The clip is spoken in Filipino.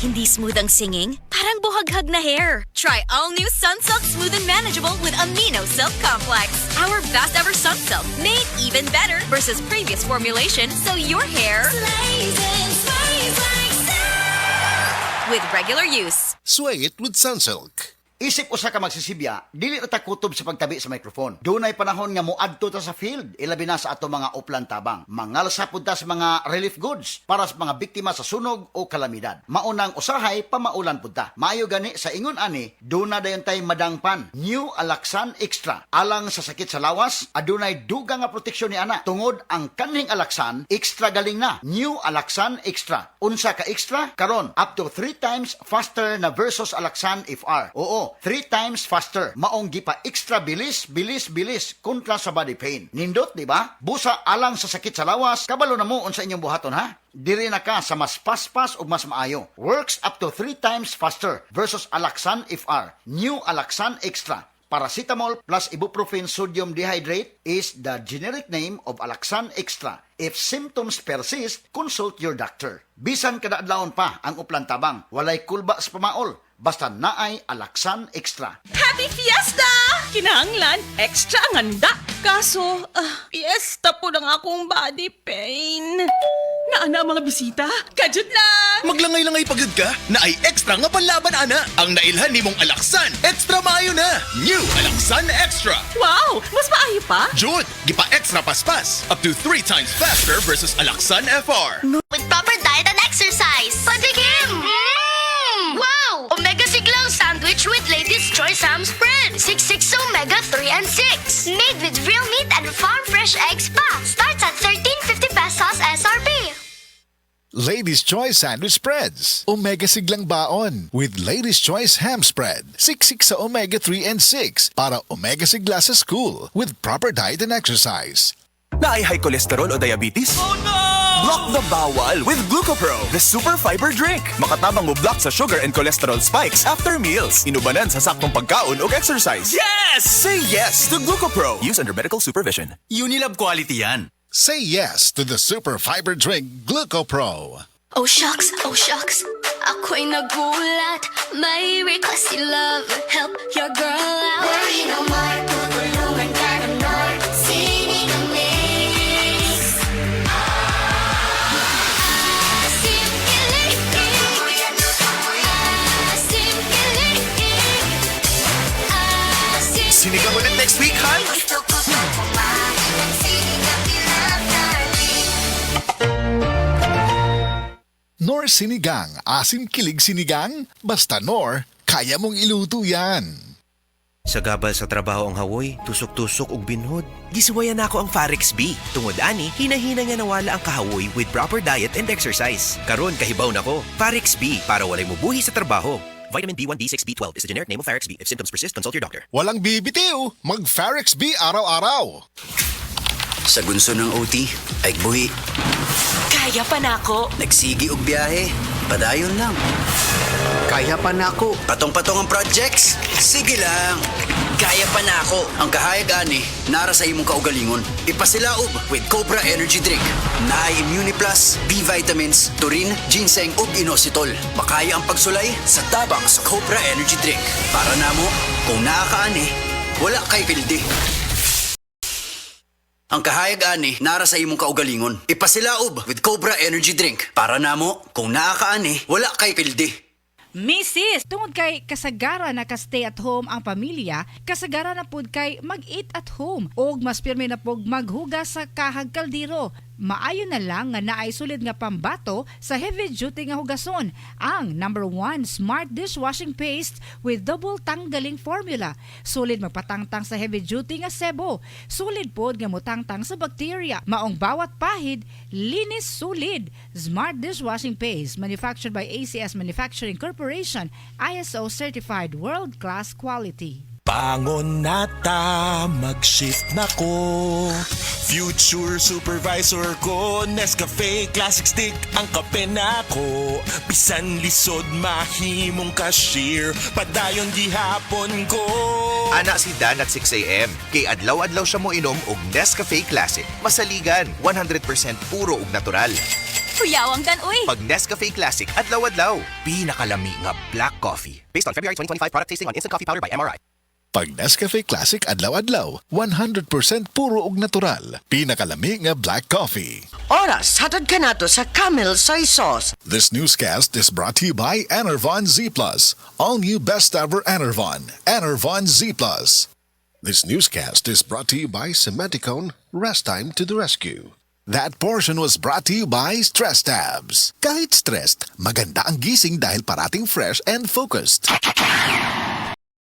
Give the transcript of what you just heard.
Hindi smooth ang singing? Parang buhaghag na hair. Try all-new Sunsilk Smooth and Manageable with Amino Silk Complex. Our best ever Sunsilk, made even better versus previous formulation, so your hair Slays and sprays like silk. with regular use. Sway it with Sunsilk. Isip usa ka magsisibya, dili na ta kutob sa pagtabi sa microphone. Dunay panahon nga moadto ta sa field, ilabi na sa ato mga uplan tabang. Mangalsa pud ta sa mga relief goods para sa mga biktima sa sunog o kalamidad. Maunang usahay pamaulan pud ta. Maayo gani sa ingon ani, duna dayon tay madangpan. New Alaxan Extra. Alang sa sakit sa lawas, adunay dugang nga proteksyon ni ana. Tungod ang kanhing Alaxan, extra galing na. New Alaxan Extra. Unsa ka extra? Karon up to 3 times faster na versus Alaxan FR. Oo, 3 times faster. Maong gipa extra bilis kontra sa body pain. Nindot, di ba? Busa alang sa sakit sa lawas, kabalo na mo unsa inyong buhaton ha? Diri na ka sa mas paspas ug mas maayo. Works up to 3 times faster versus Alaxan FR. New Alaxan Extra. Paracetamol plus ibuprofen sodium dehydrate is the generic name of Alaxan Extra. If symptoms persist, consult your doctor. Bisan kada adlawon pa ang uplan tabang, walay kulba sa pamaol. Basta naay Alaxan Extra. Happy Fiesta! Kinahanglan, extra ang handa. Kaso, fiesta po ng akong body pain. Naana ang mga bisita? Kajud lang! Maglangay-langay pagod ka na ay extra nga panlaban ana. Ang nailhan ni mong Alaxan, extra maayo na. New Alaxan Extra. Wow! Mas maayo pa? Jud, gipa extra paspas. Up to 3 times faster versus Alaxan FR. With proper diet and exercise. Patikim! Wow! Omega Siglang sandwich with Ladies' Choice Ham Spread. 66 Omega 3 and 6. Made with real meat and farm fresh eggs pa. Starts at 13.50 pesos SRP. Ladies' Choice Sandwich Spreads. Omega Siglang Baon with Ladies' Choice Ham Spread. Siksik sa Omega 3 and 6 para Omega Sigla sa school with proper diet and exercise. Na ay high cholesterol o diabetes? Oh no! Block the bawal with Glucopro, the super fiber drink. Makatabang mo block sa sugar and cholesterol spikes after meals. Inubanan sa saktong pagkaon o exercise. Yes! Say yes to Glucopro. Use under medical supervision. Unilab quality yan. Say yes to the super fiber drink Glucopro. Oh shucks, ako'y nagulat. May request si love, help your girl out. Worry no more, tutulungan ka na more. Singing a mix. Sinigang ulit next week, Han? Gusto ko sa kumain ng sinigang darling. Nor Sinigang, asim kilig sinigang, basta Nor, kaya mong iluto yan. Sa gabal sa trabaho ang hawoy, tusok-tusok ug binhod. Gisuwayan ako ang Farex B. Tungod ani, hinahina nga nawala ang kahawoy with proper diet and exercise. Karon kahibaw nako. Farex B para walay mubuhi sa trabaho. Vitamin B1, B6, B12 is the generic name of Farex B. If symptoms persist, consult your doctor. Walang bibitiw, mag-Farex B araw-araw. Sa gunso ng OT, ay buhi. Kaya pa na ako. Nagsigi og biyahe, padayon lang. Kaya pa na ako. Patong-patong ang projects, sige lang. Kaya pa na ako. Ang kahayag ani, nara sa imong kaugalingon. Ipasilaob with Cobra Energy Drink. Naay Immune Plus, B vitamins, turin, ginseng ug inositol. Makaya ang pagsulay sa tabang sa Cobra Energy Drink. Para namo, kung naakaani, wala kay pildi. Ang kahayag ani, nara sa imong kaugalingon. Ipasilaob with Cobra Energy Drink. Para namo, kung naakaani, wala kay pildi. Mrs. Tungod kay kasagara na ka-stay at home ang pamilya, kasagara na pud kay mag-eat at home o mas pirmi na pug maghugas sa kahag kaldero. Maayo na lang nga naay sulid nga pambato sa heavy duty nga hugason, ang #1 Smart Dishwashing Paste with double tanggaling formula. Sulid magpatangtang sa heavy duty nga sebo. Sulid pod nga motangtang sa bacteria. Maong bawat pahid, linis sulid. Smart Dishwashing Paste, manufactured by ACS Manufacturing Corporation, ISO certified world-class quality. Bangon nata, mag-shift na ko. Future supervisor ko, Nescafe Classic Stick ang kape na ko. Bisan lisod mahimong cashier, padayon gihapon ko. Ana si Dan at 6 a.m. Kay adlaw-adlaw siya mo inom og Nescafe Classic. Masaligan, 100% puro ug natural. Kuyawang dan uy. Pag Nescafe Classic, adlaw-adlaw. Pinakalami nga black coffee. Based on February 2025 product tasting on instant coffee powder by MRI. Pag Nescafe Classic adlaw-adlaw, 100% puro ug natural. Pinakalami nga black coffee. Oras, hatod ka na to sa Camel Soy Sauce. This newscast is brought to you by Enervon Z+. All new best ever Enervon. Enervon Z+. This newscast is brought to you by Cementicone. Rest time to the rescue. That portion was brought to you by Stress Tabs. Kahit stressed, maganda ang gising dahil parating fresh and focused.